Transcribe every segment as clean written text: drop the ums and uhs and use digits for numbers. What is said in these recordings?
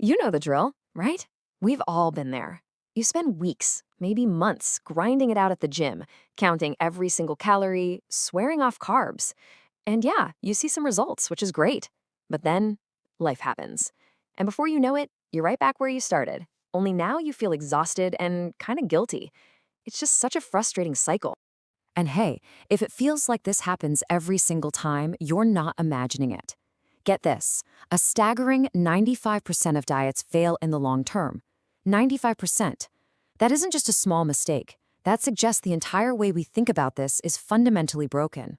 You know the drill, right? We've all been there. You spend weeks, maybe months, grinding it out at the gym, counting every single calorie, swearing off carbs. And yeah, you see some results, which is great. But then life happens. And before you know it, you're right back where you started. Only now you feel exhausted and kind of guilty. It's just such a frustrating cycle. And hey, if it feels like this happens every single time, you're not imagining it. Get this, a staggering 95% of diets fail in the long term. 95%. That isn't just a small mistake. That suggests the entire way we think about this is fundamentally broken.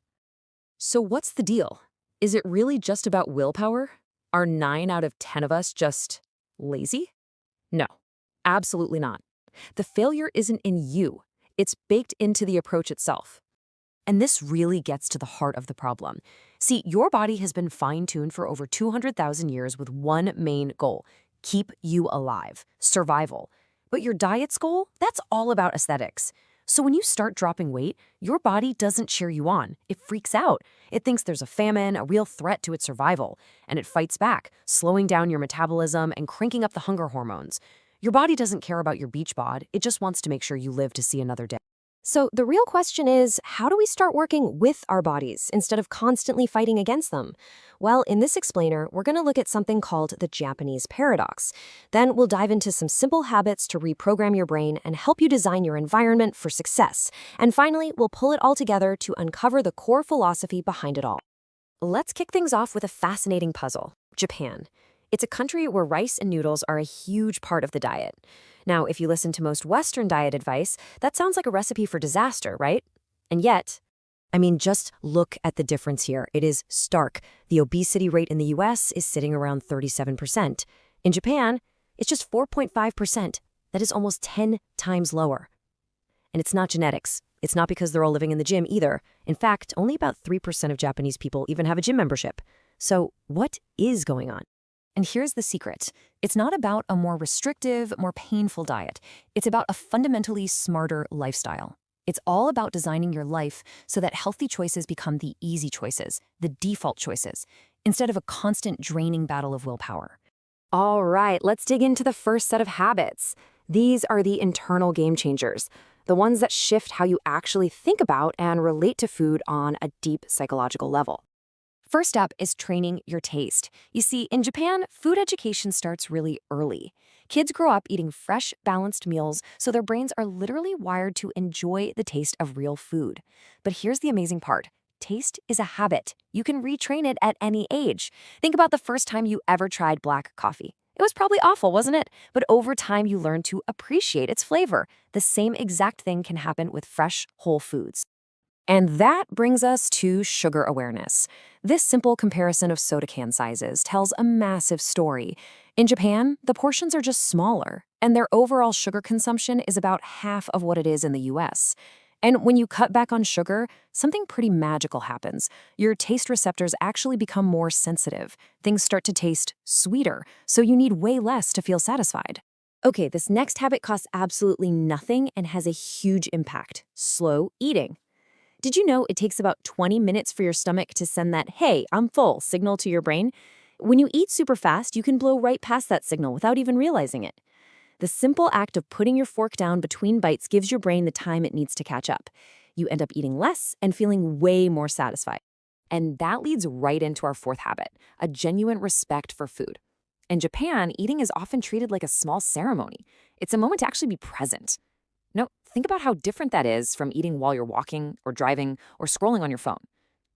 So what's the deal? Is it really just about willpower? Are 9 out of 10 of us just lazy? No, absolutely not. The failure isn't in you. It's baked into the approach itself. And this really gets to the heart of the problem. See, your body has been fine-tuned for over 200,000 years with one main goal: keep you alive, survival. But your diet's goal, that's all about aesthetics. So when you start dropping weight, your body doesn't cheer you on. It freaks out. It thinks there's a famine, a real threat to its survival, and it fights back, slowing down your metabolism and cranking up the hunger hormones. Your body doesn't care about your beach bod. It just wants to make sure you live to see another day. So the real question is, how do we start working with our bodies instead of constantly fighting against them? Well, in this explainer, we're going to look at something called the Japanese paradox. Then we'll dive into some simple habits to reprogram your brain and help you design your environment for success. And finally, we'll pull it all together to uncover the core philosophy behind it all. Let's kick things off with a fascinating puzzle: Japan. It's a country where rice and noodles are a huge part of the diet. Now, if you listen to most Western diet advice, that sounds like a recipe for disaster, right? And yet, just look at the difference here. It is stark. The obesity rate in the US is sitting around 37%. In Japan, it's just 4.5%. That is almost 10 times lower. And it's not genetics. It's not because they're all living in the gym either. In fact, only about 3% of Japanese people even have a gym membership. So what is going on? And here's the secret. It's not about a more restrictive, more painful diet. It's about a fundamentally smarter lifestyle. It's all about designing your life so that healthy choices become the easy choices, the default choices, instead of a constant draining battle of willpower. All right, let's dig into the first set of habits. These are the internal game changers, the ones that shift how you actually think about and relate to food on a deep psychological level. First up is training your taste. You see, in Japan, food education starts really early. Kids grow up eating fresh, balanced meals, so their brains are literally wired to enjoy the taste of real food. But here's the amazing part. Taste is a habit. You can retrain it at any age. Think about the first time you ever tried black coffee. It was probably awful, wasn't it? But over time, you learn to appreciate its flavor. The same exact thing can happen with fresh, whole foods. And that brings us to sugar awareness. This simple comparison of soda can sizes tells a massive story. In Japan, the portions are just smaller, and their overall sugar consumption is about half of what it is in the US. And when you cut back on sugar, something pretty magical happens. Your taste receptors actually become more sensitive. Things start to taste sweeter, so you need way less to feel satisfied. Okay, this next habit costs absolutely nothing and has a huge impact: slow eating. Did you know it takes about 20 minutes for your stomach to send that "hey, I'm full" signal to your brain? When you eat super fast, you can blow right past that signal without even realizing it. The simple act of putting your fork down between bites gives your brain the time it needs to catch up. You end up eating less and feeling way more satisfied. And that leads right into our fourth habit: a genuine respect for food. In Japan, eating is often treated like a small ceremony. It's a moment to actually be present. No, think about how different that is from eating while you're walking or driving or scrolling on your phone.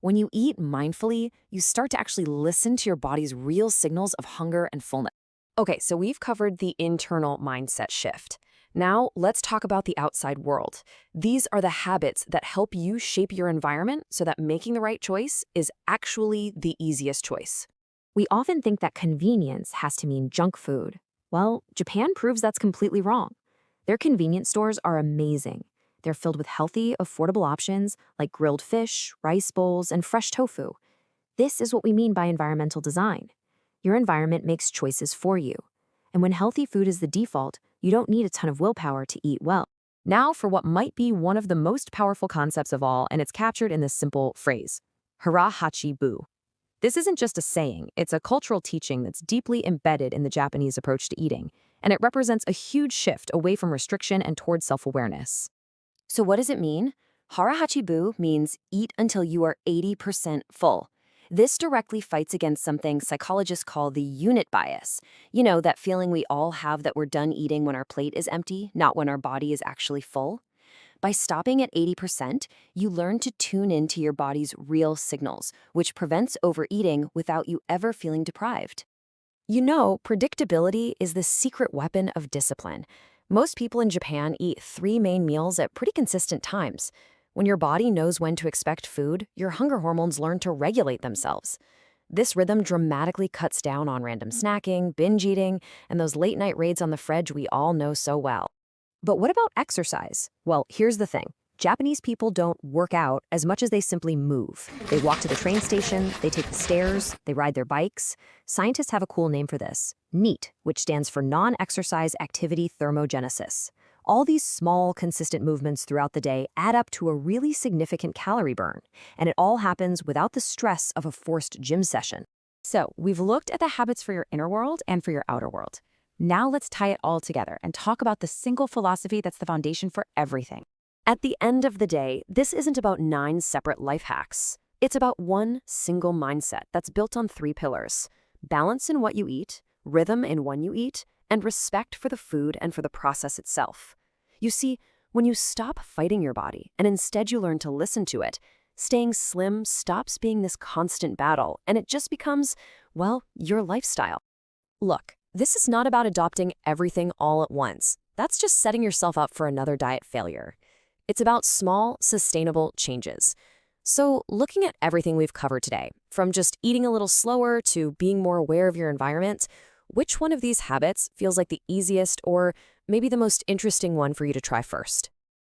When you eat mindfully, you start to actually listen to your body's real signals of hunger and fullness. Okay, so we've covered the internal mindset shift. Now let's talk about the outside world. These are the habits that help you shape your environment so that making the right choice is actually the easiest choice. We often think that convenience has to mean junk food. Well, Japan proves that's completely wrong. Their convenience stores are amazing. They're filled with healthy, affordable options like grilled fish, rice bowls, and fresh tofu. This is what we mean by environmental design. Your environment makes choices for you. And when healthy food is the default, you don't need a ton of willpower to eat well. Now for what might be one of the most powerful concepts of all, and it's captured in this simple phrase: hara, hachi, bu. This isn't just a saying, it's a cultural teaching that's deeply embedded in the Japanese approach to eating, and it represents a huge shift away from restriction and towards self-awareness. So what does it mean? Hara hachi bu means eat until you are 80% full. This directly fights against something psychologists call the unit bias. You know, that feeling we all have that we're done eating when our plate is empty, not when our body is actually full. By stopping at 80%, you learn to tune into your body's real signals, which prevents overeating without you ever feeling deprived. You know, predictability is the secret weapon of discipline. Most people in Japan eat 3 main meals at pretty consistent times. When your body knows when to expect food, your hunger hormones learn to regulate themselves. This rhythm dramatically cuts down on random snacking, binge eating, and those late-night raids on the fridge we all know so well. But what about exercise? Well, here's the thing. Japanese people don't work out as much as they simply move. They walk to the train station, they take the stairs, they ride their bikes. Scientists have a cool name for this, NEAT, which stands for Non-Exercise Activity Thermogenesis. All these small, consistent movements throughout the day add up to a really significant calorie burn, and it all happens without the stress of a forced gym session. So, we've looked at the habits for your inner world and for your outer world. Now let's tie it all together and talk about the single philosophy that's the foundation for everything. At the end of the day, this isn't about 9 separate life hacks. It's about one single mindset that's built on 3 pillars: balance in what you eat, rhythm in when you eat, and respect for the food and for the process itself. You see, when you stop fighting your body and instead you learn to listen to it, staying slim stops being this constant battle and it just becomes, well, your lifestyle. Look, this is not about adopting everything all at once. That's just setting yourself up for another diet failure. It's about small, sustainable changes. So, looking at everything we've covered today, from just eating a little slower to being more aware of your environment, which one of these habits feels like the easiest or maybe the most interesting one for you to try first?